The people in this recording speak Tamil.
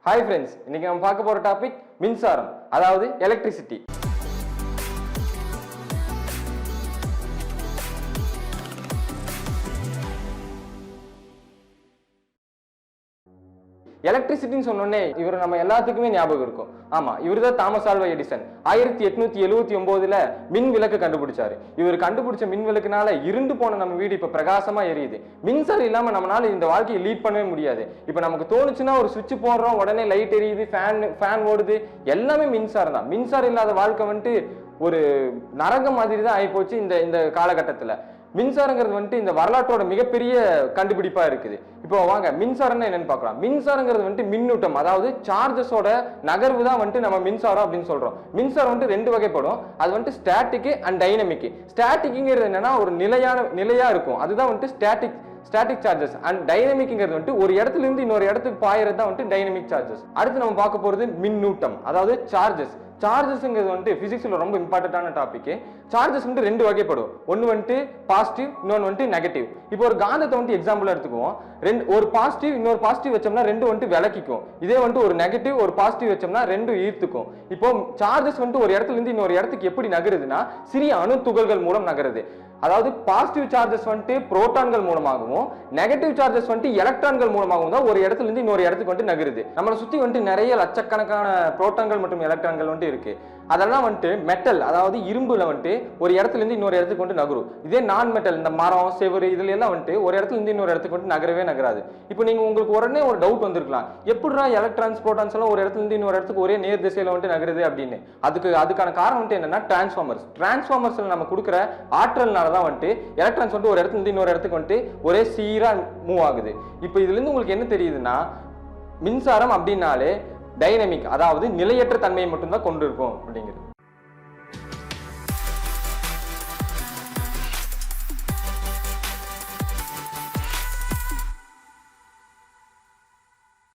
Hi friends, இன்னைக்கு நம்ம பார்க்க போற டாபிக் மின்சாரம், அதாவது எலக்ட்ரிசிட்டி. எலக்ட்ரிசிட்டின்னு சொன்னோடனே இவர் நம்ம எல்லாத்துக்குமே ஞாபகம் இருக்கும். ஆமா, இவர் தான் தாமஸ் ஆல்வா எடிசன் 1879ல மின் விளக்கு கண்டுபிடிச்சாரு. இவர் கண்டுபிடிச்ச மின் விளக்குனால இருண்டு போன நம்ம வீடு இப்ப பிரகாசமா எரியுது. மின்சாரம் இல்லாம நம்மளால இந்த வாழ்க்கையை லீட் பண்ணவே முடியாது. இப்ப நமக்கு தோணுச்சுன்னா ஒரு சுவிட்ச் போடுறோம், உடனே லைட் எரியுது, ஃபேன் ஓடுது, எல்லாமே மின்சாரம் தான். மின்சாரம் இல்லாத வாழ்க்கை வந்துட்டு ஒரு நரகம் மாதிரி தான் ஆயிப்போச்சு இந்த காலகட்டத்துல. மின்சாரங்கிறது இந்த வரலாற்றோட மிகப்பெரிய கண்டுபிடிப்பா இருக்குது. இப்போ வாங்க மின்சாரம்னா என்னன்னு பார்க்கலாம். மின்சாரங்கிறது மின்னூட்டம், அதாவது சார்ஜஸோட நகர்வு தான் நம்ம மின்சாரம் அப்படின்னு சொல்றோம். மின்சாரம் ரெண்டு வகைப்படும். அது ஸ்டாட்டிக் அண்ட் டைனமிக். ஸ்டாட்டிக்ங்கிறது என்னன்னா ஒரு நிலையா இருக்கும், அதுதான் ஸ்டாட்டிக் சார்ஜஸ். அண்ட் டைனமிக்ங்கிறது ஒரு இடத்துல இருந்து இன்னொரு இடத்துக்கு பாயறது தான் டைனமிக் சார்ஜஸ். அடுத்து நம்ம பார்க்க போறது மின்னூட்டம், அதாவது சார்ஜஸ். சார்ஜஸ்ங்கிறது பிசிக்ஸ்ல ரொம்ப இம்பார்ட்டன்டான டாபிக். சார்ஜஸ் ரெண்டு வகைப்படும். ஒன்னு பாசிட்டிவ், இன்னொன்னு நெகட்டிவ். இப்போ ஒரு காந்தத்தை எக்ஸாம்பிள் எடுத்துக்குவோம். ஒரு பாசிட்டிவ் இன்னொரு பாசிட்டிவ் வச்சோம்னா ரெண்டு விலக்கிக்கும். இதே ஒரு நெகட்டிவ் ஒரு பாசிட்டிவ் வச்சோம்னா ரெண்டு ஈர்த்துக்கும். இப்போ சார்ஜஸ் ஒரு இடத்துல இருந்து இன்னொரு இடத்துக்கு எப்படி நகருதுன்னா சிறிய அணு துகள்கள் மூலம் நகருது. அதாவது பாசிட்டிவ் சார்ஜஸ் புரோட்டான்கள் மூலமாகவும், நெகட்டிவ் சார்ஜஸ் எலக்ட்ரான்கள் மூலமாகவும் தான் ஒரு இடத்துல இருந்து இன்னொரு இடத்துக்கு நகருது. நம்மளை சுத்தி நிறைய லட்சக்கணக்கான புரோட்டான்கள் மற்றும் எலக்ட்ரான்கள் இருக்கு. அதெல்லாம் மெட்டல், அதாவது இரும்புல ஒரு இடத்துல இருந்து இன்னொரு இடத்துக்கு நகரும். இதே நான் மெட்டல், இந்த மரம் செவரு இதுல எல்லாம் ஒரு இடத்துல இருந்து இன்னொரு இடத்துக்கு நகரவே நகராது. இப்போ நீங்க உங்களுக்கு உடனே ஒரு டவுட் வந்திருக்கலாம், எப்படிடா எலக்ட்ரான்ஸ் புரோட்டான்ஸ் எல்லாம் ஒரு இடத்துல இருந்து இன்னொரு இடத்துக்கு ஒரே நேர் திசையில நகருது அப்படின்னு. அதுக்கான காரணம் என்னன்னா டிரான்ஸ்ஃபார்மர்ஸ்ல நம்ம கொடுக்குற ஆற்றல்னால தான் எலக்ட்ரான்ஸ் ஒரு இடத்துல இருந்து இன்னொரு இடத்துக்கு ஒரே சீரா மூவ் ஆகுது. இப்போ இதுல இருந்து உங்களுக்கு என்ன தெரியுதுன்னா மின்சாரம் அப்படின்னாலே டைனமிக், அதாவது நிலையற்ற தன்மையை மட்டும்தான் கொண்டு இருக்கும் அப்படிங்கிறது.